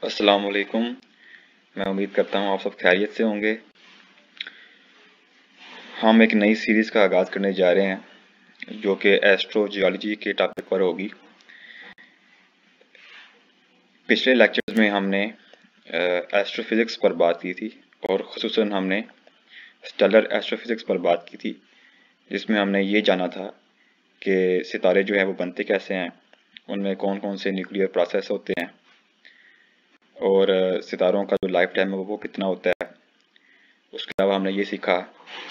अस्सलाम वालेकुम। मैं उम्मीद करता हूँ आप सब खैरियत से होंगे। हम एक नई सीरीज़ का आगाज़ करने जा रहे हैं जो कि एस्ट्रोजियोलॉजी के टॉपिक पर होगी। पिछले लेक्चर्स में हमने एस्ट्रोफिज़िक्स पर बात की थी और ख़ुसूसन हमने स्टेलर एस्ट्रोफिज़िक्स पर बात की थी, जिसमें हमने ये जाना था कि सितारे जो हैं वो बनते कैसे हैं, उनमें कौन कौन से न्यूक्लियर प्रोसेस होते हैं और सितारों का जो लाइफ टाइम है वो कितना होता है। उसके अलावा हमने ये सीखा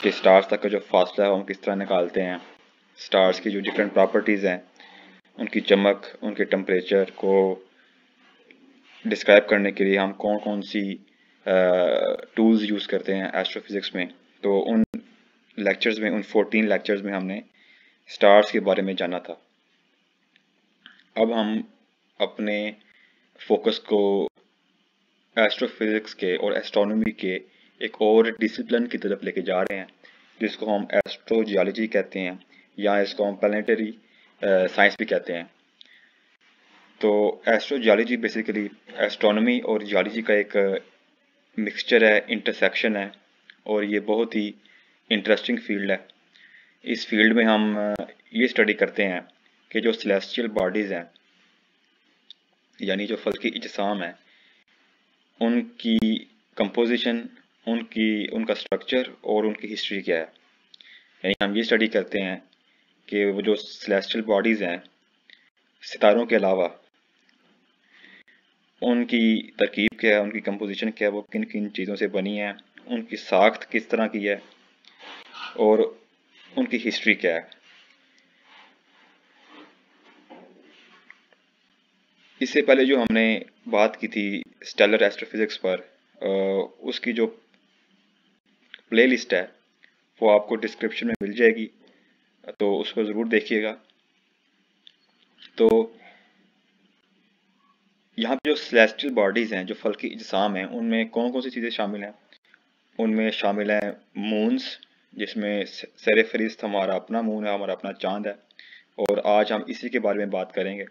कि स्टार्स तक का जो फासला है हम किस तरह निकालते हैं, स्टार्स की जो डिफरेंट प्रॉपर्टीज़ हैं, उनकी चमक, उनके टेम्परेचर को डिस्क्राइब करने के लिए हम कौन कौन सी टूल्स यूज़ करते हैं एस्ट्रोफिज़िक्स में। तो उन लेक्चर्स में, उन 14 लेक्चर्स में हमने स्टार्स के बारे में जाना था। अब हम अपने फोकस को एस्ट्रोफिज़िक्स के और एस्ट्रोनॉमी के एक और डिसिप्लिन की तरफ लेके जा रहे हैं, जिसको हम एस्ट्रोजियोलॉजी कहते हैं या इसको हम प्लानिटरी साइंस भी कहते हैं। तो एस्ट्रोजियोलॉजी बेसिकली एस्ट्रोनॉमी और जियोलॉजी का एक मिक्सचर है, इंटरसेक्शन है, और ये बहुत ही इंटरेस्टिंग फील्ड है। इस फील्ड में हम ये स्टडी करते हैं कि जो सेलेस्टियल बॉडीज़ हैं, यानी जो फल्की इजसाम है, उनकी कंपोजिशन, उनका स्ट्रक्चर और उनकी हिस्ट्री क्या है। यानी हम ये स्टडी करते हैं कि वो जो सेलेस्टियल बॉडीज़ हैं, सितारों के अलावा, उनकी तरकीब क्या है, उनकी कंपोजिशन क्या है, वो किन किन चीज़ों से बनी है, उनकी साख्त किस तरह की है और उनकी हिस्ट्री क्या है। इससे पहले जो हमने बात की थी स्टेलर एस्ट्रोफिज़िक्स पर, उसकी जो प्लेलिस्ट है वो आपको डिस्क्रिप्शन में मिल जाएगी, तो उसको ज़रूर देखिएगा। तो यहाँ पे जो सेलेस्टियल बॉडीज़ हैं, जो फल्की इजसाम हैं, उनमें कौन कौन सी चीज़ें शामिल हैं। उनमें शामिल हैं मून्स, जिसमें सेरेफरिस्त हमारा अपना मून है, हमारा अपना चांद है, और आज हम इसी के बारे में बात करेंगे।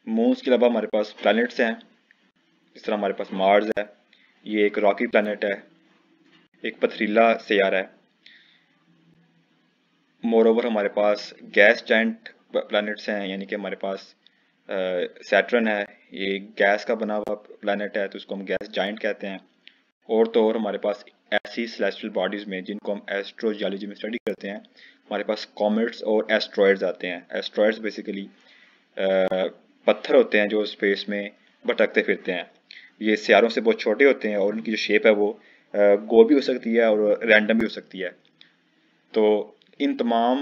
मून्स के अलावा हमारे पास प्लैनेट्स हैं, जिस तरह हमारे पास मार्स है, ये एक रॉकी प्लैनेट है, एक पथरीला सैयारा है। मोरोवर हमारे पास गैस जाइंट प्लैनेट्स हैं, यानी कि हमारे पास सैटर्न है, ये गैस का बना हुआ प्लैनेट है, तो उसको हम गैस जाइंट कहते हैं। और तो और हमारे पास ऐसी सेलेस्टियल बॉडीज़ में जिनको हम एस्ट्रोजियोलॉजी में स्टडी करते हैं, हमारे पास कॉमेट्स और एस्ट्रॉयड्स आते हैं। एस्ट्रॉयड्स बेसिकली पत्थर होते हैं जो स्पेस में भटकते फिरते हैं। ये सियारों से बहुत छोटे होते हैं और उनकी जो शेप है वो गोल भी हो सकती है और रैंडम भी हो सकती है। तो इन तमाम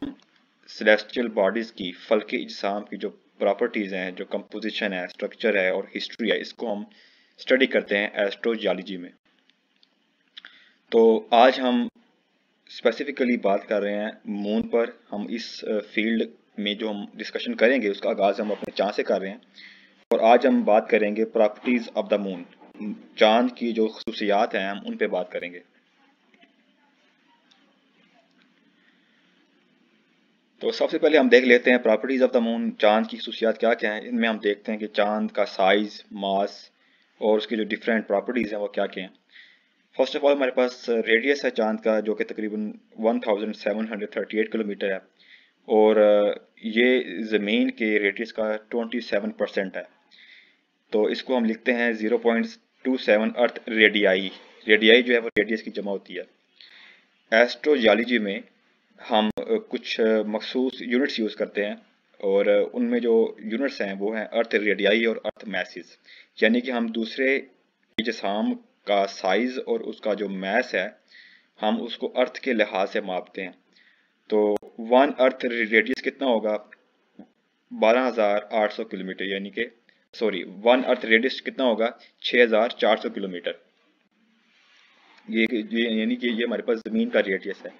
सेलेस्टियल बॉडीज़ की फल्के इजसाम की जो प्रॉपर्टीज़ हैं, जो कंपोजिशन है, स्ट्रक्चर है और हिस्ट्री है, इसको हम स्टडी करते हैं एस्ट्रोजियोलॉजी में। तो आज हम स्पेसिफिकली बात कर रहे हैं मून पर। हम इस फील्ड में जो हम डिस्कशन करेंगे उसका आगाज़ हम अपने चांद से कर रहे हैं, और आज हम बात करेंगे प्रॉपर्टीज़ ऑफ द मून। चांद की जो खसूसियात हैं हम उन पे बात करेंगे। तो सबसे पहले हम देख लेते हैं प्रॉपर्टीज़ ऑफ द मून, चांद की खसूसियात क्या क्या हैं। इनमें हम देखते हैं कि चांद का साइज़, मास और उसकी जो डिफरेंट प्रॉपर्टीज़ हैं वो क्या क्या हैं। फर्स्ट ऑफ ऑल हमारे पास रेडियस है चांद का, जो कि तकरीबन 1738 किलोमीटर है, और ये ज़मीन के रेडियस का 27% है। तो इसको हम लिखते हैं 0.27 अर्थ रेडियाई। रेडियाई जो है वो रेडियस की जमा होती है। एस्ट्रोजियोलॉजी में हम कुछ मखसूस यूनिट्स यूज़ करते हैं, और उनमें जो यूनिट्स हैं वो हैं अर्थ रेडियाई और अर्थ मैसेस। यानी कि हम दूसरे इजसाम का साइज़ और उसका जो मैस है, हम उसको अर्थ के लिहाज से मापते हैं। तो 1 अर्थ रेडियस कितना होगा, 12,800 किलोमीटर, यानी कि 1 अर्थ रेडियस कितना होगा, 6,400 किलोमीटर। ये यानी कि ये हमारे पास ज़मीन का रेडियस है।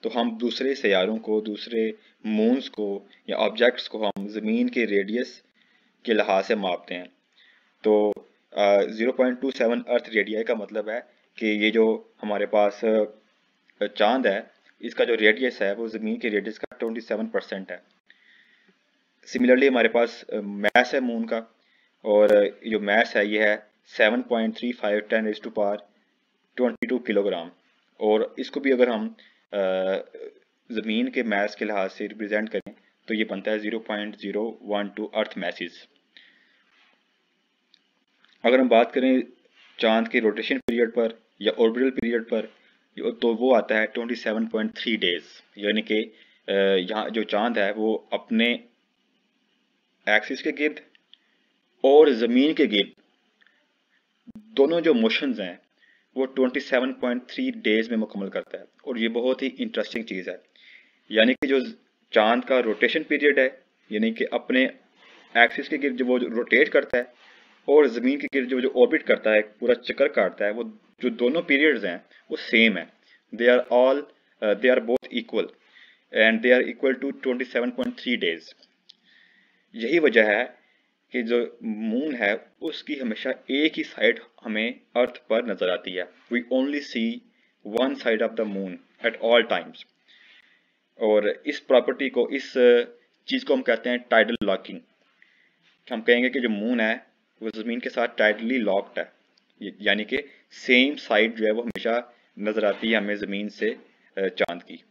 तो हम दूसरे सैयारों को, दूसरे मून्स को या ऑब्जेक्ट्स को हम ज़मीन के रेडियस के लिहाज से मापते हैं। तो 0.27 अर्थ रेडियाई का मतलब है कि ये जो हमारे पास चांद है, इसका जो रेडियस है वो ज़मीन के रेडियस का 27% है। सिमिलरली हमारे पास मैस है मून का, और जो मास है ये है 7.35 10⁻22 किलोग्राम। और इसको भी अगर हम ज़मीन के मास के लिहाज से रिप्रेजेंट करें तो ये बनता है 0.012 अर्थ मैसेज। अगर हम बात करें चांद के रोटेशन पीरियड पर या ऑर्बिटल पीरियड पर, तो वो आता है 27.3 डेज। यानी कि यहाँ जो चांद है वो अपने एक्सिस के गिर्द और ज़मीन के गिर्द दोनों जो मोशंस हैं वो 27.3 डेज में मुकम्मल करता है। और ये बहुत ही इंटरेस्टिंग चीज़ है। यानी कि जो चांद का रोटेशन पीरियड है, यानी कि अपने एक्सिस के गिर्द जो वो रोटेट करता है और ज़मीन के गिर्द जो ऑर्बिट करता है, पूरा चक्कर काटता है, वो जो दोनों पीरियड्स हैं वो सेम है। They are both equal and they are equal to 27.3 days. यही वजह है कि जो मून है उसकी हमेशा एक ही साइड हमें अर्थ पर नजर आती है। We only see one side of the moon at all times. और इस प्रॉपर्टी को, इस चीज़ को हम कहते हैं टाइडल लॉकिंग। हम कहेंगे कि जो मून है वो ज़मीन के साथ टाइडली लॉक्ड है, यानी कि सेम साइड जो है वो हमेशा नज़र आती है हमें ज़मीन से चांद की।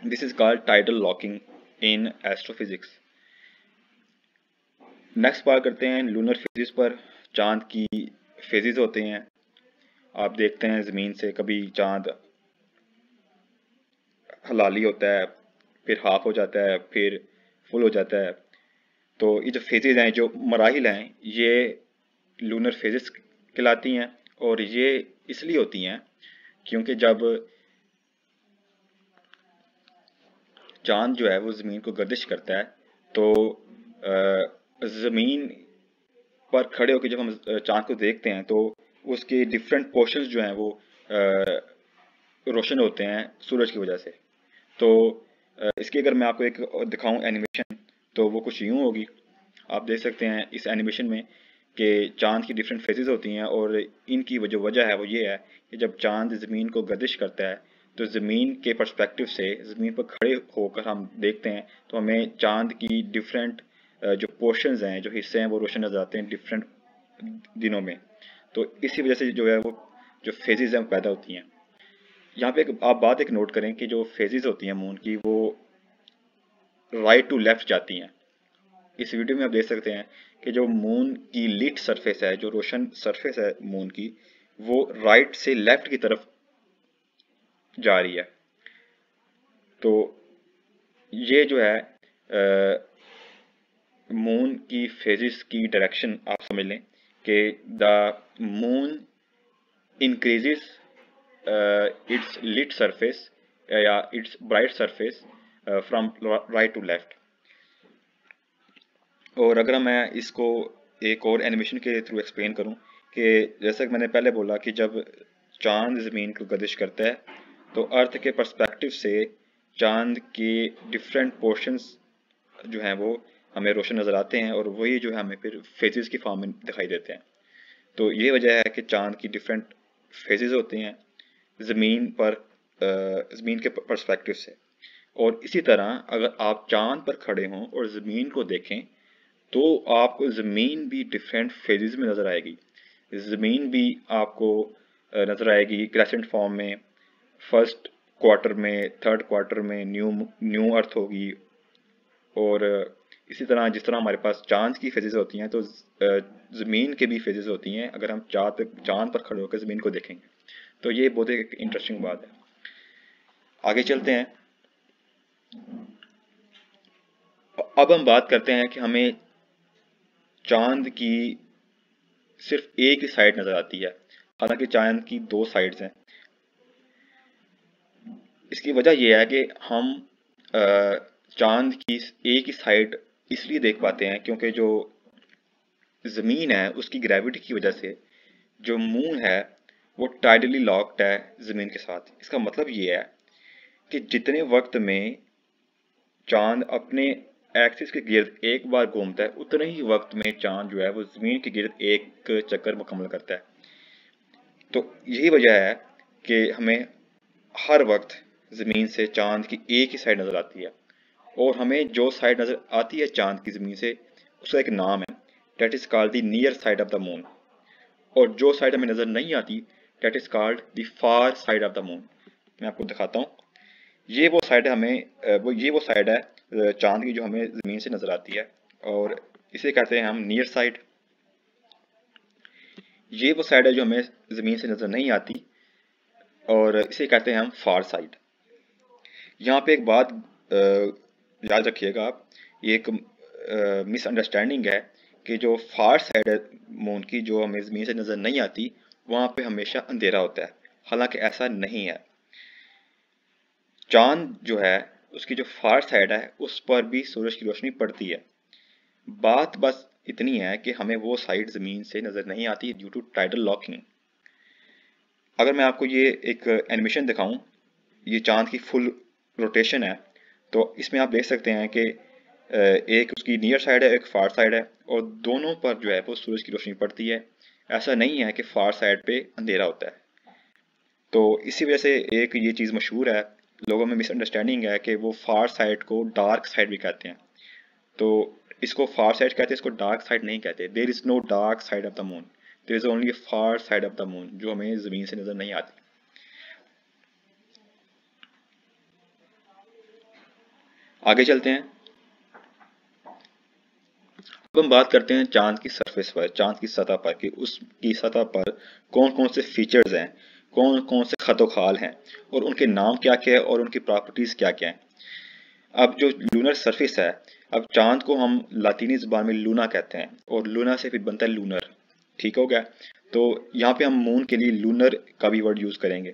This is called tidal locking in astrophysics. Next बात करते हैं लूनर फेजेस पर। चांद की फेजेस होते हैं, आप देखते हैं ज़मीन से कभी चांद हलाली होता है, फिर हाफ हो जाता है, फिर फुल हो जाता है। तो ये जो फेजेस हैं, जो मराहिल हैं, ये लूनर फेजेस कहलाती हैं। और ये इसलिए होती हैं क्योंकि जब चांद जो है वो ज़मीन को गर्दिश करता है तो ज़मीन पर खड़े होकर जब हम चांद को देखते हैं तो उसके डिफरेंट पोर्शंस जो हैं वो रोशन होते हैं सूरज की वजह से। तो इसकी अगर मैं आपको एक दिखाऊं एनिमेशन, तो वो कुछ यूं होगी। आप देख सकते हैं इस एनिमेशन में कि चांद की डिफरेंट फेजेस होती हैं और इनकी जो वजह है वो ये है कि जब चांद ज़मीन को गर्दिश करता है तो ज़मीन के पर्सपेक्टिव से ज़मीन पर खड़े होकर हम देखते हैं तो हमें चांद की डिफरेंट जो पोर्शंस हैं, जो हिस्से हैं, वो रोशन नजर आते हैं डिफरेंट दिनों में। तो इसी वजह से जो है वो जो फेजेस हैं पैदा होती हैं। यहाँ पे आप बात एक नोट करें कि जो फेजेस होती हैं मून की वो राइट टू लेफ्ट जाती हैं। इस वीडियो में आप देख सकते हैं कि जो मून की लिट सरफेस है, जो रोशन सरफेस है मून की, वो राइट से लेफ्ट की तरफ जा रही है। तो ये जो है मून की फेजेस की डायरेक्शन आप समझ लें कि the moon increases its lit surface या its bright surface from right to left. और अगर मैं इसको एक और एनिमेशन के थ्रू एक्सप्लेन करूं कि जैसा कि मैंने पहले बोला कि जब चांद ज़मीन को गर्दिश करता है तो अर्थ के पर्सपेक्टिव से चांद के डिफरेंट पोर्शंस जो हैं वो हमें रोशन नज़र आते हैं और वही जो है हमें फिर फेजेस की फॉर्म में दिखाई देते हैं। तो ये वजह है कि चांद की डिफरेंट फेजेस होते हैं ज़मीन पर, ज़मीन के पर्सपेक्टिव से। और इसी तरह अगर आप चांद पर खड़े हों और ज़मीन को देखें तो आपको ज़मीन भी डिफरेंट फेजेस में नज़र आएगी। ज़मीन भी आपको नज़र आएगी क्रेसेंट फॉर्म में, फर्स्ट क्वार्टर में, थर्ड क्वार्टर में न्यू अर्थ होगी। और इसी तरह जिस तरह हमारे पास चांद की फेजेस होती हैं तो ज़मीन के भी फेजेस होती हैं अगर हम चांद पर खड़े होकर ज़मीन को देखेंगे। तो ये बहुत एक इंटरेस्टिंग बात है। आगे चलते हैं। अब हम बात करते हैं कि हमें चांद की सिर्फ एक ही साइड नज़र आती है, हालांकि चांद की दो साइड्स हैं। इसकी वजह यह है कि हम चांद की एक ही साइड इसलिए देख पाते हैं क्योंकि जो ज़मीन है उसकी ग्रेविटी की वजह से जो मून है वो टाइडली लॉक्ड है ज़मीन के साथ। इसका मतलब ये है कि जितने वक्त में चांद अपने एक्सिस के गिर्द एक बार घूमता है उतने ही वक्त में चांद जो है वो ज़मीन के गिर्द एक चक्कर मुकम्मल करता है। तो यही वजह है कि हमें हर वक्त ज़मीन से चांद की एक ही साइड नज़र आती है। और हमें जो साइड नज़र आती है चांद की ज़मीन से उसका एक नाम है, that is called the near side of the moon, और जो साइड हमें नजर नहीं आती that is called the far side of the moon. मैं आपको दिखाता हूँ, ये वो साइड है ये वो साइड है चांद की जो हमें जमीन से नजर आती है, और इसे कहते हैं हम नियर साइड। ये वो साइड है जो हमें जमीन से नजर नहीं आती, और इसे कहते हैं हम फार साइड। यहाँ पे एक बात याद रखिएगा आप, ये एक मिसअंडरस्टैंडिंग है कि जो फार साइड है मून की जो हमें ज़मीन से नज़र नहीं आती वहाँ पे हमेशा अंधेरा होता है, हालांकि ऐसा नहीं है। चांद जो है उसकी जो फार साइड है उस पर भी सूरज की रोशनी पड़ती है। बात बस इतनी है कि हमें वो साइड ज़मीन से नज़र नहीं आती ड्यू टू टाइडल लॉकिंग। अगर मैं आपको ये एक एनिमेशन दिखाऊं, ये चांद की फुल रोटेशन है, तो इसमें आप देख सकते हैं कि एक उसकी नियर साइड है, एक फार साइड है, और दोनों पर जो है वो सूरज की रोशनी पड़ती है। ऐसा नहीं है कि फार साइड पे अंधेरा होता है। तो इसी वजह से एक ये चीज़ मशहूर है, लोगों में मिसअंडरस्टैंडिंग है कि वो फार साइड को डार्क साइड भी कहते हैं। तो इसको फार साइड कहते हैं, इसको डार्क साइड नहीं कहते। There is no dark side of the moon, there is only far side of the moon जो हमें ज़मीन से नज़र नहीं आती। आगे चलते हैं। अब हम बात करते हैं चांद की सरफेस पर, चांद की सतह पर, कि उसकी सतह पर कौन कौन से फीचर्स हैं, कौन कौन से खतो खाल हैं, और उनके नाम क्या क्या है और उनकी प्रॉपर्टीज क्या क्या हैं। अब जो लूनर सरफेस है, अब चांद को हम लातीनी ज़बान में लूना कहते हैं, और लूना से फिर बनता है लूनर। ठीक हो गया। तो यहाँ पे हम मून के लिए लूनर का भी वर्ड यूज़ करेंगे।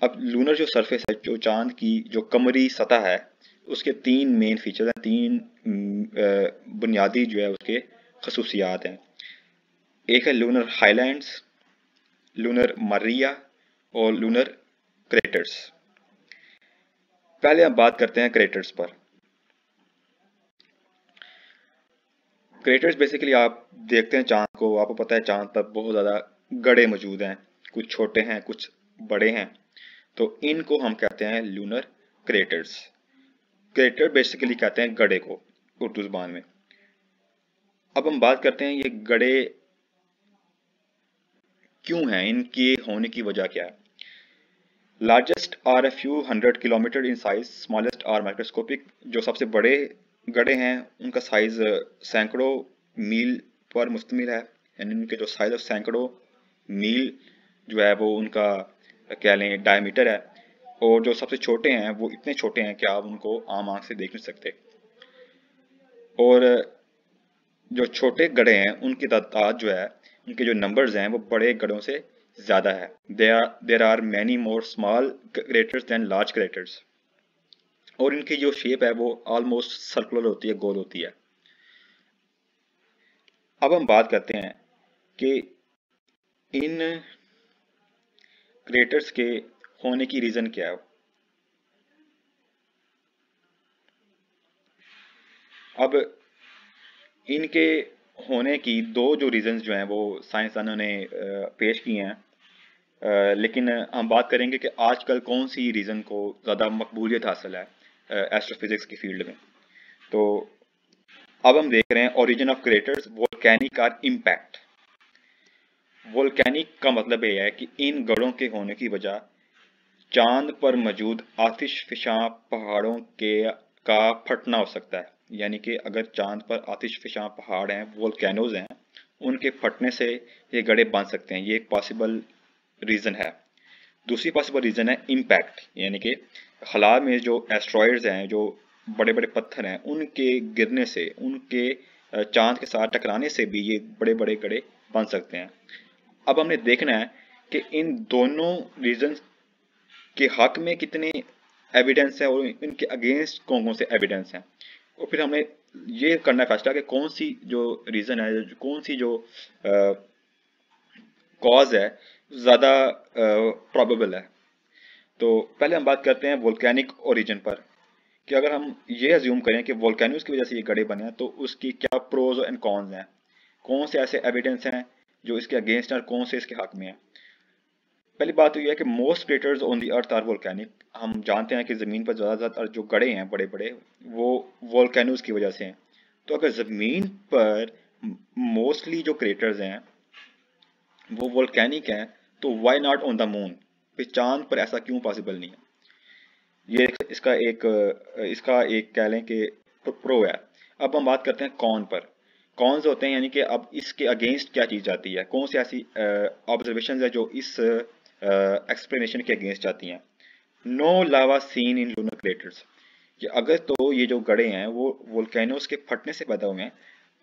अब लूनर जो सरफेस है, जो चांद की जो कमरी सतह है, उसके तीन मेन फीचर्स हैं, तीन बुनियादी जो है उसके खसूसियात हैं। एक है लूनर हाईलैंड्स, लूनर मरिया, और लूनर क्रेटर्स। पहले हम बात करते हैं क्रेटर्स पर। क्रेटर्स बेसिकली आप देखते हैं चांद को, आपको पता है चांद पर बहुत ज़्यादा गड्ढे मौजूद हैं, कुछ छोटे हैं कुछ बड़े हैं, तो इनको हम कहते हैं लूनर क्रेटर्स। क्रेटर बेसिकली कहते हैं गड्ढे को उर्दू ज़बान में। अब हम बात करते हैं ये गड्ढे क्यों हैं, इनके होने की वजह क्या है। Largest are a few 100 kilometre in size, smallest are microscopic. जो सबसे बड़े गड्ढे हैं उनका साइज सैकड़ों मील पर मुश्तमिल है, यानी उनके जो साइज ऑफ सैकड़ों मील जो है वो उनका कह लें डायमीटर है। और जो सबसे छोटे हैं वो इतने छोटे हैं कि आप उनको आम आंख से देख नहीं सकते। और जो छोटे गड्ढे हैं उनकी तादाद जो है, उनके जो नंबर्स हैं वो बड़े गड्ढों से ज़्यादा है। There are many more small craters than large craters. और इनकी जो शेप है वो ऑलमोस्ट सर्कुलर होती है, गोल होती है। अब हम बात करते हैं कि इन क्रेटर्स के होने की रीज़न क्या है। अब इनके होने की दो जो रीज़न्स जो हैं वो साइंसदानों ने पेश किए हैं, लेकिन हम बात करेंगे कि आजकल कौन सी रीज़न को ज़्यादा मकबूलियत हासिल है एस्ट्रोफिजिक्स की फील्ड में। तो अब हम देख रहे हैं ओरिजिन ऑफ क्रेटर्स, वोल्केनिक और इम्पैक्ट। वोल्केनिक का मतलब ये है कि इन गढ़ों के होने की वजह चांद पर मौजूद आतिशफिशां पहाड़ों के का फटना हो सकता है। यानी कि अगर चांद पर आतिशफिशां पहाड़ हैं, वोल्केनोज हैं, उनके फटने से ये गड्ढे बन सकते हैं, ये एक पॉसिबल रीज़न है। दूसरी पॉसिबल रीज़न है इम्पैक्ट, यानी कि खला में जो एस्ट्रॉयड्स हैं, जो बड़े बड़े पत्थर हैं, उनके गिरने से, उनके चांद के साथ टकराने से भी ये बड़े बड़े गड्ढे बन सकते हैं। अब हमने देखना है कि इन दोनों रीजंस के हक में कितने एविडेंस है और इनके अगेंस्ट कौन कौन से एविडेंस हैं, और फिर हमने ये करना है फैसला कि कौन सी जो रीज़न है, कौन सी जो कॉज है ज़्यादा प्रोबेबल है। तो पहले हम बात करते हैं वोल्केनिक ओरिजिन पर, कि अगर हम ये अज्यूम करें कि वोल्केनोज की वजह से ये गड्ढे बने हैं तो उसकी क्या प्रोज एंड कॉन्स हैं, कौन से ऐसे एविडेंस हैं जो इसके अगेंस्ट हैं और कौन से इसके हक में हैं। पहली बात तो यह है कि most craters on the earth are volcanic. हम जानते हैं कि ज़मीन पर ज़्यादातर जो गड्ढे हैं बड़े बड़े वो वोल्केनोज की वजह से हैं। तो अगर ज़मीन पर मोस्टली जो क्रेटर्स हैं वो वोल्केनिक हैं, तो why not on the moon, पे चांद पर ऐसा क्यों पॉसिबल नहीं है? ये इसका एक कह लें कि प्रो है। अब हम बात करते हैं कौन पर। कौन से होते हैं, यानी कि अब इसके अगेंस्ट क्या चीज़ आती है, कौन सी ऐसी ऑब्जर्वेशन है जो इस एक्सप्लेनेशन के अगेंस्ट आती हैं। No lava seen in lunar craters, कि अगर तो ये जो गड़े हैं वो वोल्केनोस के फटने से पैदा हुए हैं,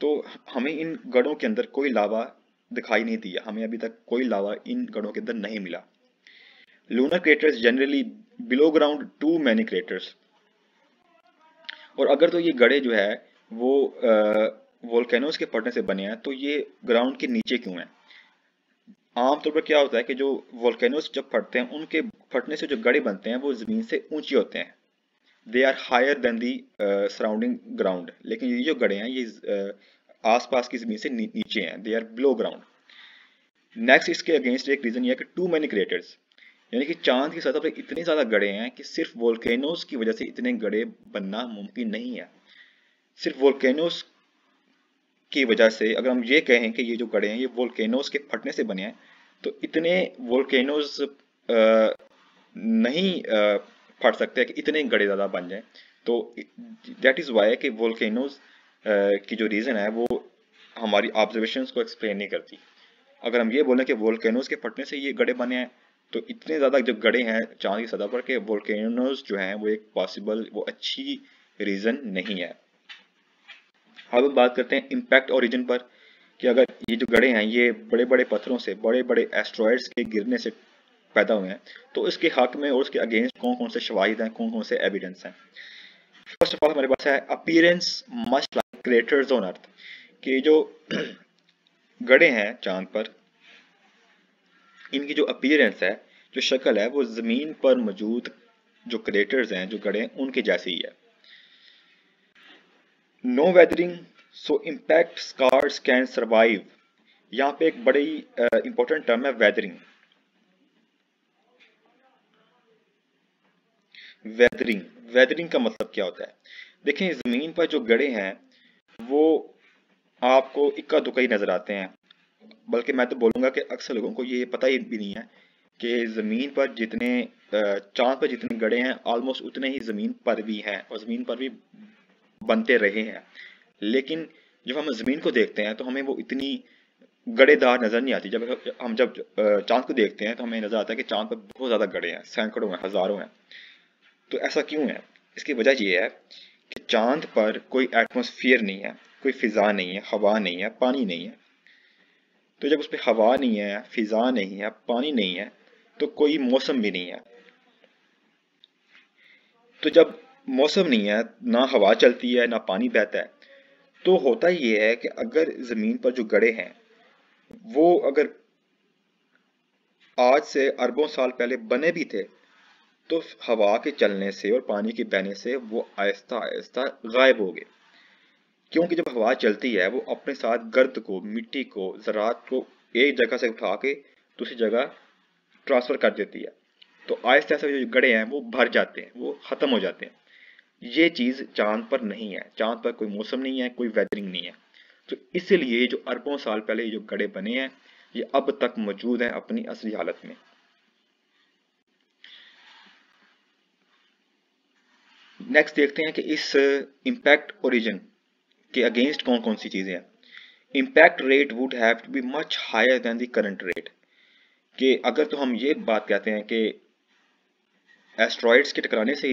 तो हमें इन गड़ों के अंदर कोई लावा दिखाई नहीं दिया, हमें अभी तक कोई लावा इन गड़ों के अंदर नहीं मिला। Lunar craters generally below ground too many craters, और अगर तो ये गड़े जो है वो वोल्केनोस के फटने से बने हैं, तो ये ग्राउंड के नीचे क्यों हैं? आमतौर पर क्या होता है कि जो वोल्केनोस जब फटते हैं, उनके फटने से जो गड़े बनते हैं वो ज़मीन से ऊंचे होते हैं, they are higher than the surrounding ground. लेकिन ये जो गड़े हैं ये आसपास की ज़मीन से नीचे हैं, they are below ground. Next इसके अगेंस्ट एक रीज़न ये है कि टू मैनी क्रेटर्स, यानी कि चांद की सतह पर इतने ज़्यादा गड़े हैं कि सिर्फ वोल्केनोस की वजह से इतने गड़े बनना मुमकिन नहीं है। सिर्फ वोल्केनोस की वजह से अगर हम ये कहें कि ये जो गड़े हैं ये वोल्केनोस के फटने से बने हैं, तो इतने वोल्केनोस नहीं फट सकते कि इतने गड़े ज़्यादा बन जाएं। तो दैट इज़ वाई कि वोल्केनोस की जो रीज़न है वो हमारी ऑब्जर्वेशंस को एक्सप्लेन नहीं करती। अगर हम ये बोलें कि वोल्केनोस के फटने से ये गड़े बने हैं, तो इतने ज़्यादा जो गड़े हैं चांद की सतह पर के वोल्केनोस जो हैं वो एक पॉसिबल, वो अच्छी रीज़न नहीं है। अब हम बात करते हैं इम्पैक्ट ओरिजिन पर, कि अगर ये जो गड़े हैं ये बड़े बड़े पत्थरों से, बड़े बड़े एस्ट्रॉयड्स के गिरने से पैदा हुए हैं, तो इसके हक में और उसके अगेंस्ट कौन कौन से शवाहिद हैं, कौन कौन से एविडेंस हैं। फर्स्ट ऑफ ऑल हमारे पास है appearance much like craters on earth, कि जो गड़े हैं चांद पर, इनकी जो अपीयरेंस है, जो शक्ल है, वो ज़मीन पर मौजूद जो क्रेटर्स हैं, जो गड़े हैं, उनके जैसे ही है। No weathering, so impact scars can survive. यहाँ पे एक बड़ी इंपॉर्टेंट टर्म है वेदरिंग। वेदरिंग वेदरिंग का मतलब क्या होता है? देखें, ज़मीन पर जो गड़े हैं वो आपको इक्का दुक्का ही नज़र आते हैं, बल्कि मैं तो बोलूँगा कि अक्सर लोगों को ये पता ही भी नहीं है कि ज़मीन पर जितने चांद पर जितने गड़े हैं ऑलमोस्ट उतने ही ज़मीन पर भी हैं, और ज़मीन पर भी बनते रहे हैं। लेकिन जब हम ज़मीन को देखते हैं तो हमें वो इतनी गड़ेदार नज़र नहीं आती। जब चांद को देखते हैं तो हमें नज़र आता है कि चांद पर बहुत ज़्यादा गड़े हैं, सैकड़ों हैं, हज़ारों हैं। तो ऐसा क्यों है? इसकी वजह ये है कि चांद पर कोई एटमॉस्फेयर नहीं है, कोई फिज़ा नहीं है, हवा नहीं है, पानी नहीं है। तो जब उस पर हवा नहीं है, फिज़ा नहीं है, पानी नहीं है, तो कोई मौसम भी नहीं है। तो जब मौसम नहीं है, ना हवा चलती है, ना पानी बहता है, तो होता ये है कि अगर ज़मीन पर जो गड़े हैं वो अगर आज से अरबों साल पहले बने भी थे, तो हवा के चलने से और पानी के बहने से वो आहिस्ता आहिस्ता गायब हो गए। क्योंकि जब हवा चलती है वो अपने साथ गर्द को, मिट्टी को, ज़रात को एक जगह से उठा के दूसरी जगह ट्रांसफ़र कर देती है। तो आहिस्ता आहिस्ता जो गड़े हैं वो भर जाते हैं, वो ख़त्म हो जाते हैं। ये चीज़ चांद पर नहीं है। चांद पर कोई मौसम नहीं है, कोई वेदरिंग नहीं है। तो इसलिए जो अरबों साल पहले ये जो गड़े बने हैं ये अब तक मौजूद हैं अपनी असली हालत में। नेक्स्ट देखते हैं कि इस इम्पैक्ट ओरिजिन के अगेंस्ट कौन कौन सी चीज़ें हैं। Impact rate would have to be much higher than the current rate, कि अगर तो हम ये बात कहते हैं कि एस्ट्रॉइड्स के टकराने से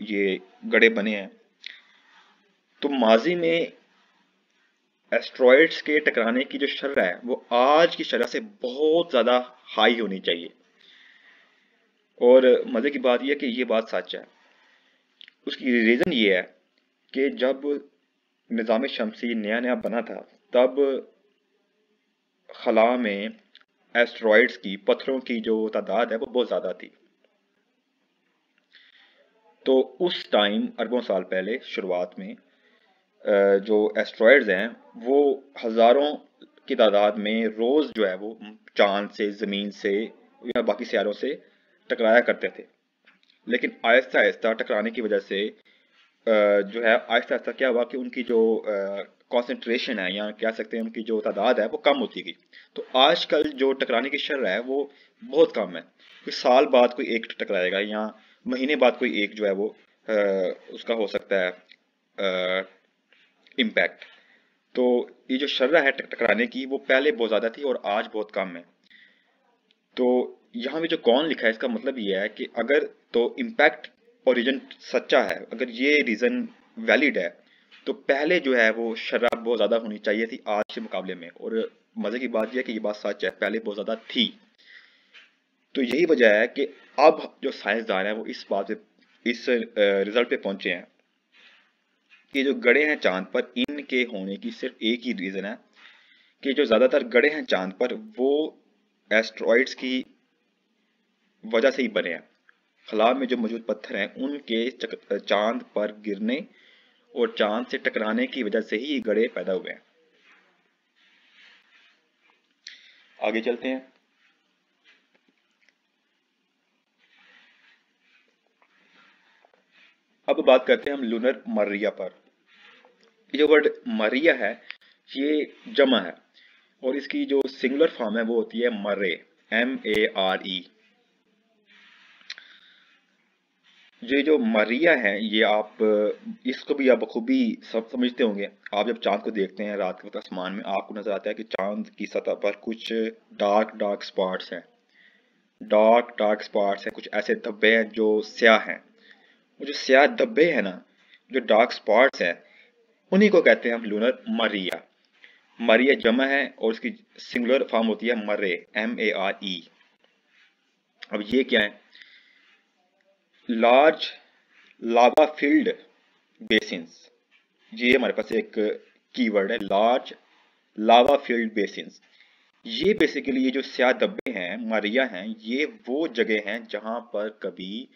ये गड़े बने हैं, तो माजी में एस्ट्रॉइड्स के टकराने की जो शरह है वो आज की शरह से बहुत ज़्यादा हाई होनी चाहिए। और मज़े की बात यह है कि ये बात सच है। उसकी रीज़न ये है कि जब निज़ाम शमसी नया नया बना था, तब खला में एस्ट्रॉइड्स की, पत्थरों की जो तादाद है वो बहुत ज़्यादा थी। तो उस टाइम अरबों साल पहले शुरुआत में जो एस्ट्रॉइड्स हैं वो हज़ारों की तादाद में रोज़ जो है वो चांद से, ज़मीन से या बाकी सियारों से टकराया करते थे। लेकिन आहिस्ता आहिस्ता टकराने की वजह से जो है आहिस्ता आहिस्ता क्या हुआ कि उनकी जो कंसंट्रेशन है या कह सकते हैं उनकी जो तादाद है वो कम होती गई। तो आजकल जो टकराने की शर्र है वो बहुत कम है। कोई साल बाद कोई एक टकराएगा या महीने बाद कोई एक जो है वो उसका हो सकता है इम्पैक्ट। तो ये जो शर्र है टकराने की वो पहले बहुत ज़्यादा थी और आज बहुत कम है। तो यहाँ पे जो कौन लिखा है इसका मतलब ये है कि अगर तो इम्पैक्ट और रीजन सच्चा है, अगर ये रीजन वैलिड है, तो पहले जो है वो शराब बहुत ज़्यादा होनी चाहिए थी आज के मुकाबले में। और मज़े की बात यह है कि ये बात सच है, पहले बहुत ज़्यादा थी। तो यही वजह है कि अब जो साइंसदान है वो इस बात पे इस रिजल्ट पे पहुंचे हैं कि जो गड़े हैं चांद पर इनके होने की सिर्फ एक ही रीज़न है कि जो ज़्यादातर गड़े हैं चांद पर वो एस्ट्रॉइड्स की वजह से ही बने हैं। खला में जो मौजूद पत्थर हैं उनके चांद पर गिरने और चांद से टकराने की वजह से ही ये गड़े पैदा हुए हैं। आगे चलते हैं। अब बात करते हैं हम लूनर मरिया पर। ये जो वर्ड मरिया है ये जमा है और इसकी जो सिंगुलर फॉर्म है वो होती है मरे, MARE। ये जो मरिया है ये आप इसको भी आप बखूबी सब समझते होंगे। आप जब चांद को देखते हैं रात के वक्त आसमान में आपको नजर आता है कि चांद की सतह पर कुछ डार्क डार्क स्पॉट्स हैं, कुछ ऐसे धब्बे हैं जो स्याह हैं। वो जो स्याह धब्बे हैं ना, जो डार्क स्पॉट्स हैं, उन्हीं को कहते हैं हम लूनर मरिया। मरिया जमा है और उसकी सिंगुलर फॉर्म होती है मरे, MARE। अब ये क्या है? लार्ज लावा फील्ड बेसिन्स, ये हमारे पास एक कीवर्ड है, लार्ज लावा फील्ड बेसिन्स। ये बेसिकली ये जो स्याह धब्बे हैं, मरिया हैं, ये वो जगह हैं जहां पर कभी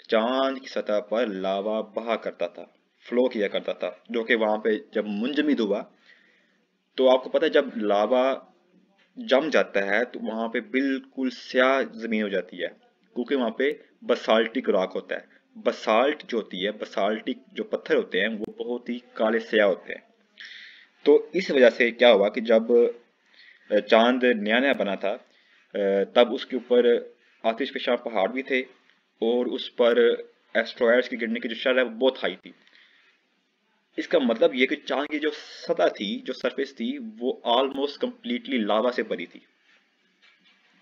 चांद की सतह पर लावा बहा करता था, फ्लो किया करता था, जो कि वहां पे जब मुंजमद हुआ तो आपको पता है जब लावा जम जाता है तो वहां पे बिल्कुल स्याह जमीन हो जाती है, क्योंकि वहां पे बसाल्टिक रॉक होता है। बसाल्ट जो होती है, बसाल्टिक जो पत्थर होते हैं वो बहुत ही काले स्याह होते हैं। तो इस वजह से क्या हुआ कि जब चांद नया नया बना था तब उसके ऊपर आतिशफशां पहाड़ भी थे और उस पर एस्ट्रॉयड्स के गिरने की जो शरह है वो बहुत हाई थी। इसका मतलब ये कि चांद की जो सतह थी, जो सरफेस थी, वो ऑलमोस्ट कंप्लीटली लावा से भरी थी।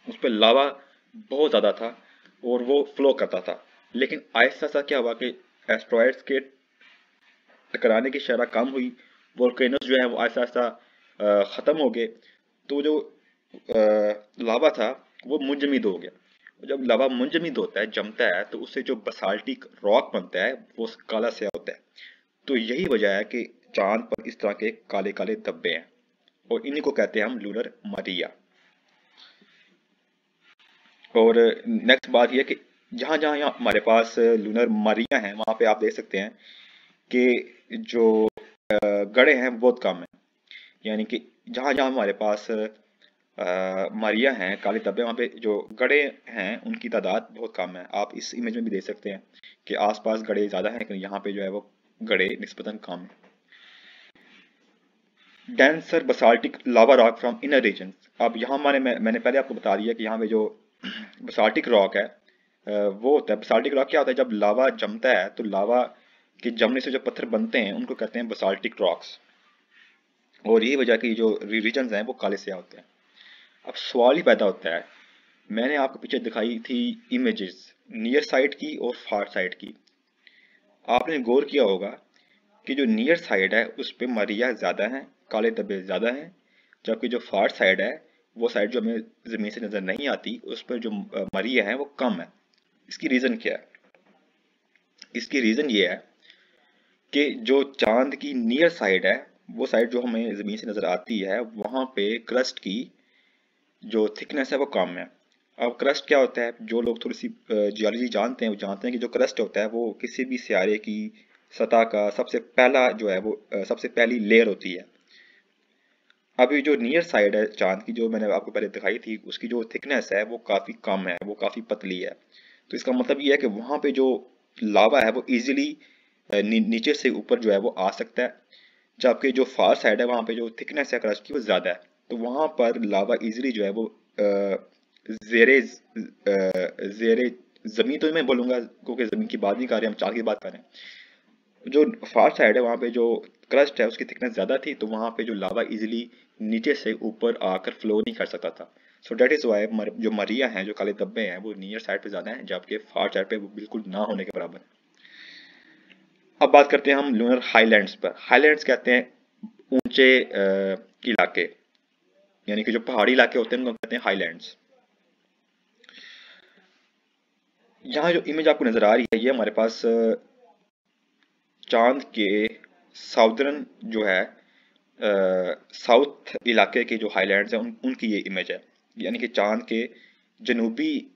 उस पर लावा बहुत ज़्यादा था और वो फ्लो करता था। लेकिन आहिस्ता सा क्या हुआ कि एस्ट्रॉयड्स के टकराने की शरह कम हुई, वोल्केनोस जो है वो आहिस्ता आहिस्ता ख़त्म हो गए। तो जो लावा था वो मुंजमद हो गया। जब लावा मुंजमद होता है, जमता है, तो उससे जो बसाल्टिक रॉक बनता है वो काला स्याह होता है। तो यही वजह है कि चांद पर इस तरह के काले काले धब्बे हैं और इन्हीं को कहते हैं हम लूनर मरिया। और नेक्स्ट बात यह कि जहाँ जहाँ यहाँ हमारे पास लूनर मरिया हैं वहाँ पे आप देख सकते हैं कि जो गड़े हैं वो बहुत कम हैं। यानी कि जहाँ जहाँ हमारे पास मरिया हैं, काले धब्बे, वहाँ पे जो गड़े हैं उनकी तादाद बहुत कम है। आप इस इमेज में भी देख सकते हैं कि आसपास गड़े ज़्यादा हैं लेकिन यहाँ पे जो है वो गड़े निस्बतन कम है। Denser basaltic lava rock from inner region. अब यहाँ मैंने पहले आपको बता दिया कि यहाँ पे जो बसाल्टिक रॉक है वो होता है। बसाल्टिक रॉक क्या होता है? जब लावा जमता है तो लावा के जमने से जो पत्थर बनते हैं उनको कहते हैं बसाल्टिक रॉक्स। और यही वजह की जो रीजन हैं वो काले स्याह होते हैं। अब सवाल ही पैदा होता है, मैंने आपको पीछे दिखाई थी इमेजेस नियर साइड की और फार साइड की। आपने गौर किया होगा कि जो नियर साइड है उस पर मरिया ज़्यादा हैं, काले धब्बे ज़्यादा हैं, जबकि जो फार साइड है वो साइड जो हमें ज़मीन से नज़र नहीं आती उस पर जो मरिया है वो कम है। इसकी रीज़न क्या है? इसकी रीज़न ये है कि जो चांद की नियर साइड है, वो साइड जो हमें ज़मीन से नज़र आती है, वहाँ पे क्रस्ट की जो थिकनेस है वो कम है। अब क्रस्ट क्या होता है? जो लोग थोड़ी सी जियोलॉजी जानते हैं वो जानते हैं कि जो क्रस्ट होता है वो किसी भी सियारे की सतह का सबसे पहला जो है वो सबसे पहली लेयर होती है। अभी जो नियर साइड है चांद की, जो मैंने आपको पहले दिखाई थी, उसकी जो थिकनेस है वो काफ़ी कम है, वो काफ़ी पतली है। तो इसका मतलब ये है कि वहाँ पे जो लावा है वो इजीली नीचे से ऊपर जो है वो आ सकता है, जबकि जो फार साइड है वहाँ पे जो थिकनेस है क्रस्ट की वो ज़्यादा है, तो वहाँ पर लावा इजीली जो है वो जेरे जेरे ज़मीन तो मैं बोलूँगा क्योंकि ज़मीन की बात नहीं कर रहे, हम चाल की बात कर रहे हैं। जो फार साइड है वहाँ पे जो क्रस्ट है उसकी थिकनेस ज़्यादा थी, तो वहाँ पे जो लावा इजीली नीचे से ऊपर आकर फ्लो नहीं कर सकता था। सो डेट इज़ वाई जो मरिया हैं, जो काले धब्बे हैं, वो नियर साइड पे ज़्यादा हैं, जबकि फार साइड पे वो बिल्कुल ना होने के बराबर है। अब बात करते हैं हम लूनर हाईलैंड्स पर। हाईलैंड्स कहते हैं ऊंचे इलाके, यानी कि जो पहाड़ी इलाके होते हैं उनको कहते हैं हाईलैंड्स। यहाँ जो इमेज आपको नजर आ रही है ये हमारे पास चांद के साउदर्न जो है साउथ इलाके के जो हाईलैंड्स हैं उनकी ये इमेज है, यानी कि चांद के जनूबी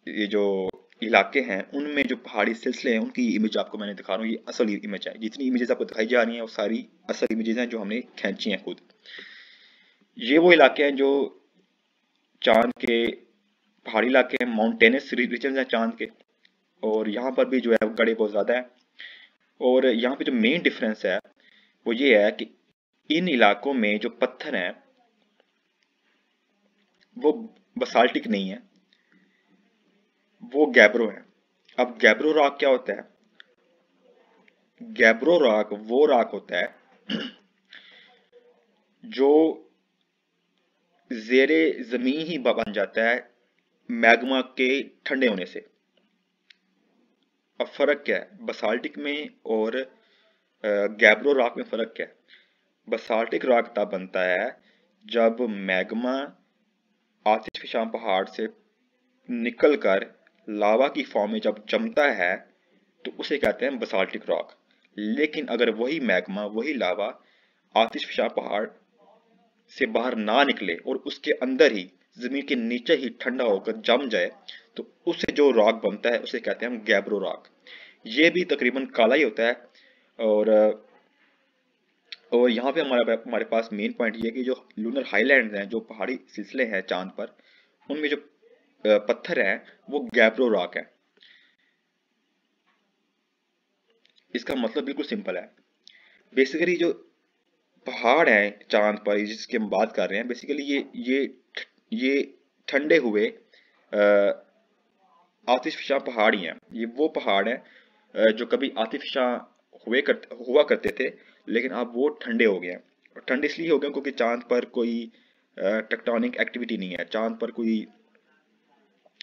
ये जो इलाके हैं उनमें जो पहाड़ी सिलसिले हैं उनकी इमेज आपको मैंने दिखा रहा हूँ। ये असल इमेज है, जितनी इमेजेस आपको दिखाई जा रही हैं वो सारी असल इमेजेस हैं जो हमने खींची हैं खुद। ये वो इलाके हैं जो चांद के पहाड़ी इलाके हैं, माउंटेनस रीजन है चांद के, और यहाँ पर भी जो है गड़े बहुत ज़्यादा है। और यहाँ पे जो मेन डिफरेंस है वो ये है कि इन इलाकों में जो पत्थर हैं वो बसाल्टिक नहीं है, वो गैब्रो है। अब गैब्रो रॉक क्या होता है? गैब्रो रॉक वो रॉक होता है जो जेरे जमीन ही बन जाता है मैग्मा के ठंडे होने से। अब फर्क क्या है बसाल्टिक में और गैब्रो रॉक में? फर्क क्या है? बसाल्टिक रॉक तब बनता है जब मैग्मा आतिशफशां पहाड़ से निकलकर लावा की फॉर्म में जब जमता है तो उसे कहते हैं बसाल्टिक रॉक। लेकिन अगर वही मैग्मा वही लावा आतिशफशां पहाड़ से बाहर ना निकले और उसके अंदर ही जमीन के नीचे ही ठंडा होकर जम जाए तो उससे जो रॉक बनता है उसे कहते हैं हम गैब्रो रॉक। ये भी तकरीबन काला ही होता है। और यहाँ पे हमारे पास मेन पॉइंट ये है कि जो लूनर हाईलैंड्स हैं, जो पहाड़ी सिलसिले हैं चांद पर, उनमें जो पत्थर हैं वो गैब्रो रॉक है। इसका मतलब बिल्कुल सिंपल है। बेसिकली जो पहाड़ हैं चांद पर जिसकी हम बात कर रहे हैं, बेसिकली ये ठंडे हुए आतिशफशां पहाड़ ही हैं। ये वो पहाड़ हैं जो कभी आतिशफशां हुआ करते थे, लेकिन अब वो ठंडे हो गए हैं। और ठंडे इसलिए हो गए क्योंकि चांद पर कोई टेक्टोनिक एक्टिविटी नहीं है। चांद पर कोई,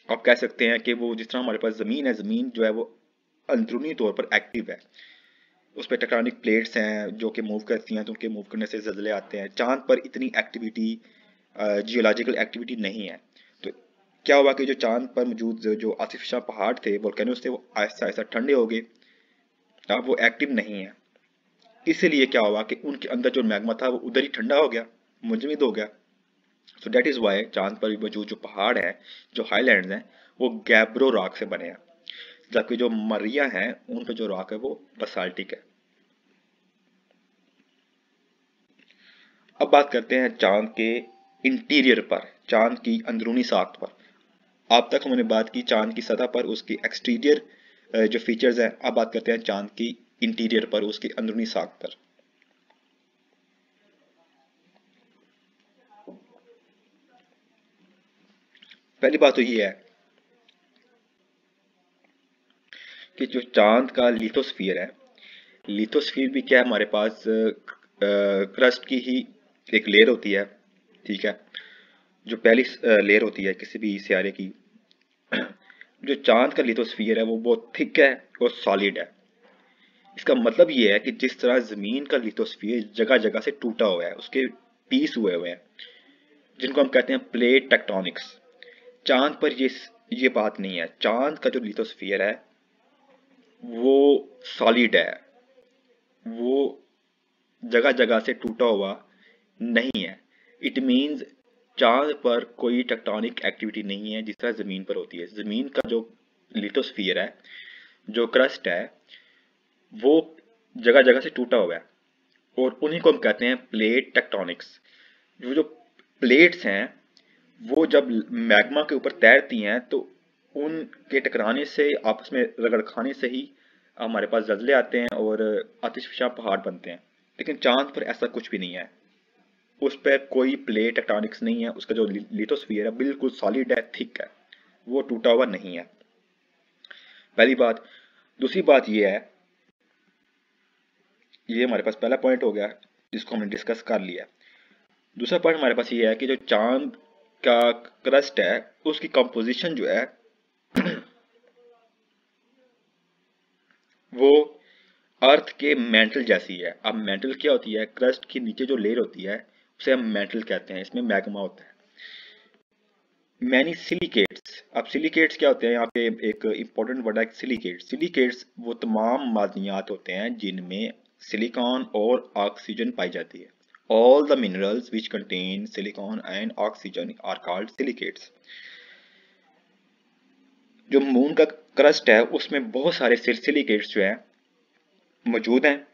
आप कह सकते हैं कि वो जिस तरह हमारे पास ज़मीन है, ज़मीन जो है वो अंदरूनी तौर पर एक्टिव है, उस पर टेक्टोनिक प्लेट्स हैं जो कि मूव करती हैं, तो उनके मूव करने से ज़लज़ले आते हैं। चांद पर इतनी एक्टिविटी, जियोलॉजिकल एक्टिविटी नहीं है। तो क्या हुआ कि जो चांद पर मौजूद जो आतिशफशां पहाड़ थे, वोल्केनोस थे, वो आहिस्ता आहिस्ता ठंडे हो गए, अब वो एक्टिव नहीं है। इसीलिए क्या हुआ कि उनके अंदर जो मैग्मा था वो उधर ही ठंडा हो गया, मुंजमद हो गया। सो डेट इज़ वाई चांद पर मौजूद जो पहाड़ हैं, जो हाईलैंड्स हैं, वो गैब्रो रॉक से बने हैं, जबकि जो मरिया हैं उन पर जो रॉक है वो बसाल्टिक है। अब बात करते हैं चांद के इंटीरियर पर, चांद की अंदरूनी साख्त पर। अब तक हमने बात की चांद की सतह पर उसकी एक्सटीरियर जो फीचर्स हैं, अब बात करते हैं चांद की इंटीरियर पर, उसकी अंदरूनी साख्त पर। पहली बात तो ये है कि जो चांद का लिथोस्फीयर है, लिथोस्फीयर भी क्या है, हमारे पास क्रस्ट की ही एक लेयर होती है, ठीक है, जो पहली लेयर होती है किसी भी सियारे की। जो चांद का लिथोस्फीयर है वो बहुत थिक है और सॉलिड है। इसका मतलब ये है कि जिस तरह जमीन का लिथोस्फीयर जगह जगह से टूटा हुआ है, उसके पीस हुए हुए हैं, जिनको हम कहते हैं प्लेट टेक्टोनिक्स, चांद पर ये बात नहीं है। चांद का जो लिथोस्फीयर है वो सॉलिड है, वो जगह जगह से टूटा हुआ नहीं है। इट मीन्स चांद पर कोई टेक्टोनिक एक्टिविटी नहीं है जिस तरह जमीन पर होती है। जमीन का जो लिथोस्फीयर है, जो क्रस्ट है, वो जगह जगह से टूटा हुआ है, और उन्हीं को हम कहते हैं प्लेट टेक्टोनिक्स। जो प्लेट्स हैं वो जब मैग्मा के ऊपर तैरती हैं तो उनके टकराने से, आपस में रगड़ खाने से ही हमारे पास ज़लज़ले आते हैं और आतिशफ़शा पहाड़ बनते हैं। लेकिन चांद पर ऐसा कुछ भी नहीं है। उस पर कोई प्लेट टेक्टोनिक्स नहीं है। उसका जो लिथोस्फीयर है बिल्कुल सॉलिड है, थिक है, वो टूटा हुआ नहीं है। पहली बात। दूसरी बात ये है, ये हमारे पास पहला पॉइंट हो गया जिसको हमने डिस्कस कर लिया। दूसरा पॉइंट हमारे पास ये है कि जो चांद का क्रस्ट है उसकी कंपोजिशन जो है वो अर्थ के मेंटल जैसी है। अब मेंटल क्या होती है? क्रस्ट के नीचे जो लेयर होती है उसे हम मेंटल कहते हैं। इसमें मैग्मा होता है। Many silicates. अब सिलिकेट्स क्या होते हैं? यहाँ पे एक इंपॉर्टेंट वर्ड है सिलिकेट। सिलिकेट्स वो तमाम मादनियात होते हैं जिनमें सिलिकॉन और ऑक्सीजन पाई जाती है। All the minerals which contain silicon and oxygen are called silicates. जो मून का क्रस्ट है उसमें बहुत सारे सिलिकेट्स जो है मौजूद हैं,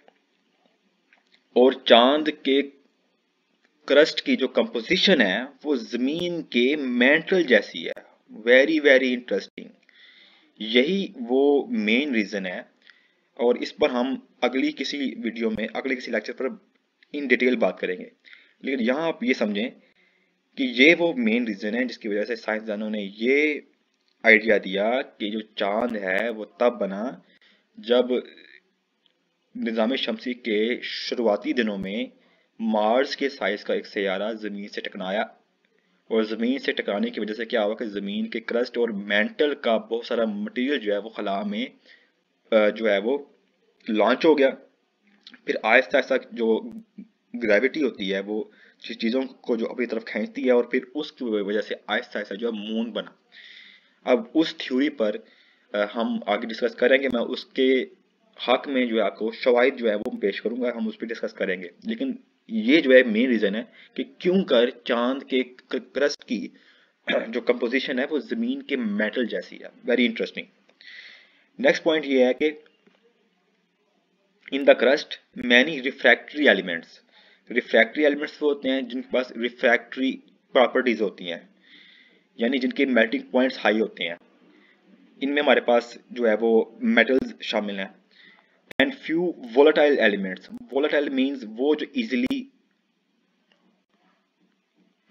और चांद के क्रस्ट की जो कंपोजिशन है वो जमीन के मेंटल जैसी है। Very very interesting. यही वो मेन रीजन है, और इस पर हम अगली किसी वीडियो में, अगले किसी लेक्चर पर इन डिटेल बात करेंगे। लेकिन यहाँ आप ये समझें कि ये वो मेन रीजन है जिसकी वजह से साइंसदानों ने ये आइडिया दिया कि जो चांद है वो तब बना जब निज़ाम शमसी के शुरुआती दिनों में मार्स के साइज का एक सैयारा ज़मीन से टकराया, और ज़मीन से टकराने की वजह से क्या हुआ कि ज़मीन के क्रस्ट और मेंटल का बहुत सारा मटेरियल जो है वो खला में जो है वो लॉन्च हो गया। फिर आहिस्ता आहिस्ता जो ग्रेविटी होती है वो चीज़ों को जो अपनी तरफ खींचती है, और फिर उसकी वजह से आहिस्ता आहिस्ता जो है मून बना। अब उस थ्योरी पर हम आगे डिस्कस करेंगे। मैं उसके हक में जो है आपको शवाहिद जो है वो पेश करूंगा, हम उस पर डिस्कस करेंगे। लेकिन ये जो है मेन रीजन है कि क्यों कर चांद के क्रस्ट की जो कंपोजिशन है वो जमीन के मेटल जैसी है। Very interesting. नेक्स्ट पॉइंट ये है कि in the crust many refractory elements. Refractory elements वो होते हैं जिनके पास रिफ्रैक्टरी प्रॉपर्टीज होती हैं, यानी जिनके मेल्टिंग पॉइंट्स हाई होते हैं। इनमें हमारे पास जो है वो मेटल्स शामिल हैं। And few volatile elements. Volatile means वो जो इजीली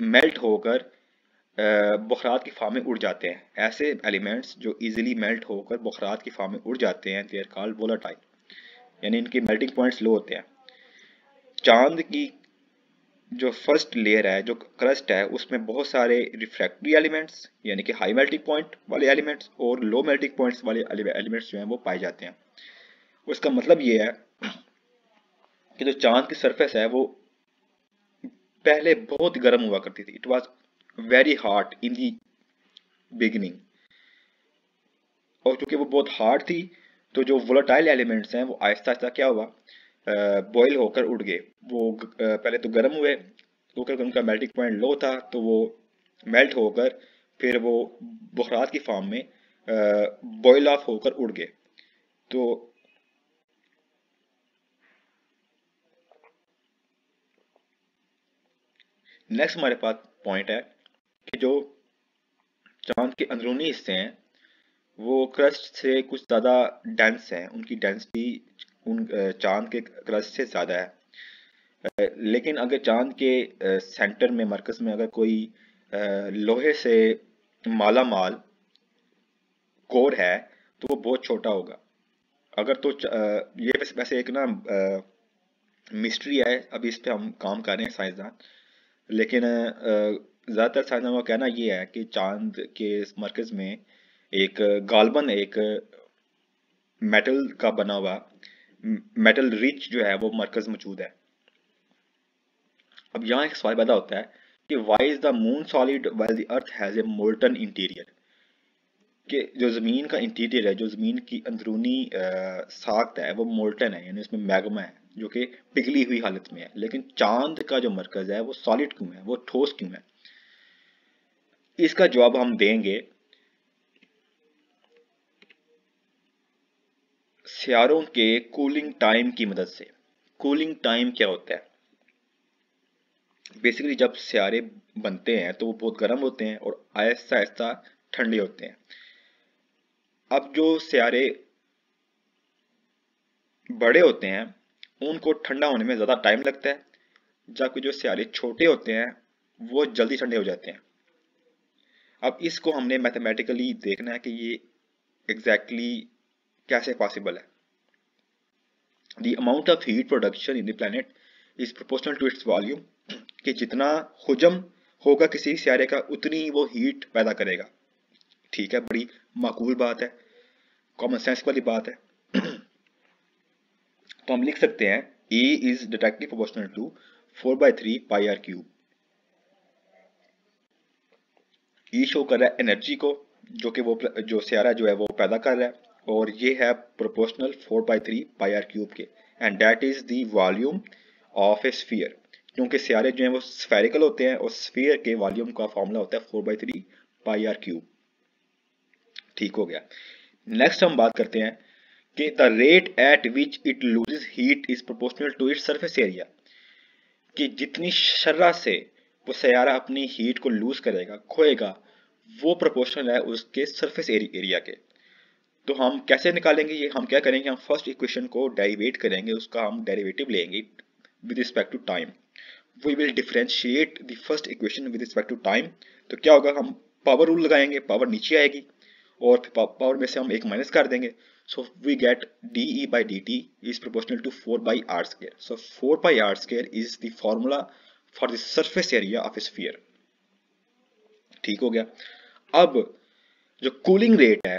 मेल्ट होकर बुखारात की फॉर्म में उड़ जाते हैं। ऐसे एलिमेंट्स जो इजीली मेल्ट होकर बुखारात की फॉर्म में उड़ जाते हैं, दे आर कॉल्ड वोलेटाइल, यानी इनके मेल्टिंग पॉइंट्स लो होते हैं। चांद की जो फर्स्ट लेयर है, जो क्रस्ट है, उसमें बहुत सारे रिफ्रैक्टरी एलिमेंट्स यानी कि हाई मेल्टिंग पॉइंट वाले एलिमेंट्स और लो मेल्टिंग पॉइंट्स वाले एलिमेंट्स जो हैं वो पाए जाते हैं। उसका मतलब ये है कि जो चांद की सरफेस है वो पहले बहुत गर्म हुआ करती थी। It was very hot in the beginning, और क्योंकि वो बहुत हार्ड थी तो जो वोलेटाइल एलिमेंट्स हैं वो आहिस्ता आहिस्ता क्या हुआ, बॉयल होकर उड़ गए। वो पहले तो गर्म हुए, होकर उनका मेल्टिंग पॉइंट लो था तो वो मेल्ट होकर फिर वो बुखारात की फॉर्म में बॉयल ऑफ होकर उड़ गए। तो नेक्स्ट हमारे पास पॉइंट है कि जो चांद के अंदरूनी हिस्से हैं वो क्रस्ट से कुछ ज़्यादा डेंस हैं। उनकी डेंसिटी उन चांद के क्रस्ट से ज़्यादा है। लेकिन अगर चांद के सेंटर में, मरकज में अगर कोई लोहे से माला माल कोर है तो वो बहुत छोटा होगा। अगर तो ये वैसे एक ना मिस्ट्री है, अभी इस पे हम काम कर रहे हैं साइंसदान। लेकिन ज़्यादातर साइंसदानों का कहना ये है कि चांद के इस मरकज में एक गालबन, एक मेटल का बना हुआ मेटल रिच जो है वो मरकज मौजूद है। अब यहाँ एक सवाल पैदा होता है कि why is the moon solid while the earth has a molten interior. कि जो ज़मीन का इंटीरियर है, जो ज़मीन की अंदरूनी साख्त है वो मोल्टन है, यानी उसमें मैग्मा है जो कि पिघली हुई हालत में है। लेकिन चांद का जो मरकज है वो सॉलिड क्यों है, वो ठोस क्यों है? इसका जवाब हम देंगे सियारों के कूलिंग टाइम की मदद से। कूलिंग टाइम क्या होता है? बेसिकली जब सियारे बनते हैं तो वो बहुत गर्म होते हैं और आहिस्ता आहिस्ता ठंडे होते हैं। अब जो सियारे बड़े होते हैं उनको ठंडा होने में ज़्यादा टाइम लगता है, जबकि जो सियारे छोटे होते हैं वो जल्दी ठंडे हो जाते हैं। अब इसको हमने मैथमेटिकली देखना है कि ये एग्जैक्टली कैसे पॉसिबल है। The amount of heat production in the planet is proportional to its volume, कि जितना हुजम होगा किसी सियारे का उतनी ही वो हीट पैदा करेगा। ठीक है, बड़ी माकूल बात है, कॉमन सेंस वाली बात है। तो हम लिख सकते हैं E is directly proportional to 4/3 pi r cube. E show कर रहा है एनर्जी को जो कि वो जो सियारा जो है वो पैदा कर रहा है, और ये है प्रोपोर्शनल 4/3 पाई आर क्यूब के, and that is the volume of A sphere, क्योंकि सियारे जो हैं वो स्फेरिकल होते हैं और स्फीयर के वॉल्यूम का फॉर्मूला होता है 4/3 पाई आर क्यूब। ठीक हो गया। नेक्स्ट हम बात करते हैं कि the rate at which it loses heat is proportional to its surface area, कि जितनी शर्रा से वो सैयारा अपनी हीट को लूज करेगा, खोएगा, वो प्रोपोर्शनल है उसके सरफेस एरिया के। तो हम कैसे निकालेंगे ये, हम क्या करेंगे, हम फर्स्ट इक्वेशन को डेरिवेट करेंगे, उसका हम डेरिवेटिव लेंगे with respect to time. We will differentiate the first equation with respect to time. तो क्या होगा, हम पावर रूल लगाएंगे, पावर नीचे आएगी और पावर में से हम एक माइनस कर देंगे। So we get dE by dt is proportional to 4 by r square. So 4 by r square is the formula for the surface area of a sphere. ठीक हो गया। अब जो कूलिंग रेट है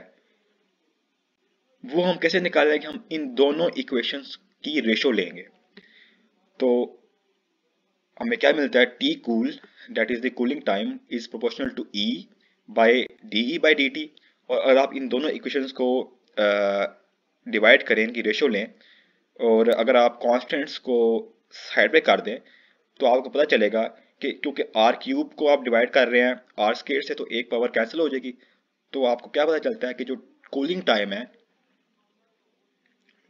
वो हम कैसे निकालेंगे, हम इन दोनों इक्वेशंस की रेशो लेंगे। तो हमें क्या मिलता है, T cool that is the cooling time is proportional to E by D by D T. और अगर आप इन दोनों इक्वेशंस को डिवाइड करें, इनकी रेशो लें, और अगर आप कॉन्स्टेंट्स को साइड पे कर दें तो आपको पता चलेगा कि क्योंकि आर क्यूब को आप डिवाइड कर रहे हैं आर स्क्वायर से, तो एक पावर कैंसिल हो जाएगी। तो आपको क्या पता चलता है कि जो कूलिंग टाइम है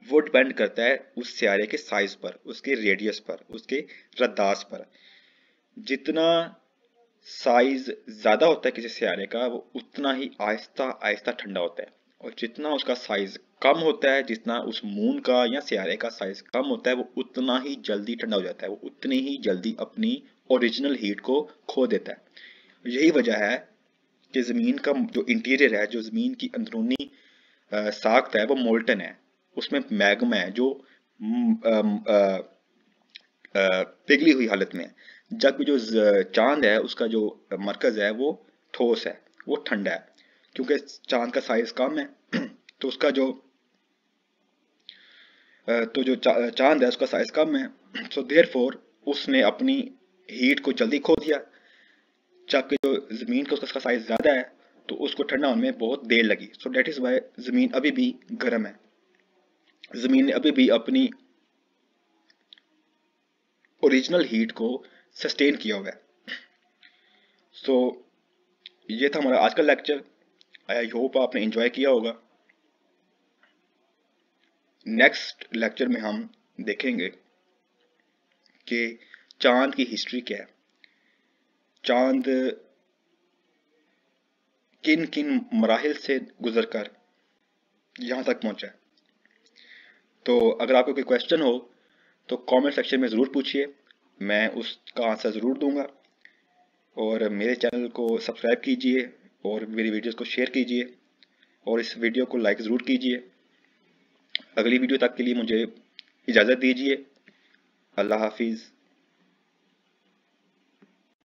वो डिपेंड करता है उस सियारे के साइज पर, उसके रेडियस पर, उसके रद्दास पर। जितना साइज ज्यादा होता है किसी सियारे का वो उतना ही आहिस्ता आहिस्ता ठंडा होता है, और जितना उसका साइज कम होता है, जितना उस मून का या सियारे का साइज कम होता है, वो उतना ही जल्दी ठंडा हो जाता है, वो उतनी ही जल्दी अपनी ओरिजिनल हीट को खो देता है। यही वजह है कि जमीन का जो इंटीरियर है, जो जमीन की अंदरूनी साख्त है, वो मोल्टन है, उसमें मैग्मा है जो पिघली हुई हालत में है, जबकि जो चांद है उसका जो मरकज है वो ठोस है, वो ठंडा है, क्योंकि चांद का साइज कम है। तो उसका जो चांद है उसका साइज कम है, सो देयरफॉर उसने अपनी हीट को जल्दी खो दिया, जबकि जो जमीन का उसका साइज ज्यादा है तो उसको ठंडा होने में बहुत देर लगी। सो डेट इज वाई जमीन अभी भी गर्म है, जमीन ने अभी भी अपनी ओरिजिनल हीट को सस्टेन किया हुआ है। सो ये था हमारा आज का लेक्चर। आई होप आपने एंजॉय किया होगा। नेक्स्ट लेक्चर में हम देखेंगे कि चांद की हिस्ट्री क्या है, चांद किन किन मराहिल से गुजरकर यहाँ तक पहुंचा है। तो अगर आपको कोई क्वेश्चन हो तो कमेंट सेक्शन में ज़रूर पूछिए, मैं उसका आंसर ज़रूर दूंगा। और मेरे चैनल को सब्सक्राइब कीजिए और मेरी वीडियोस को शेयर कीजिए और इस वीडियो को लाइक ज़रूर कीजिए। अगली वीडियो तक के लिए मुझे इजाज़त दीजिए। अल्लाह हाफिज़।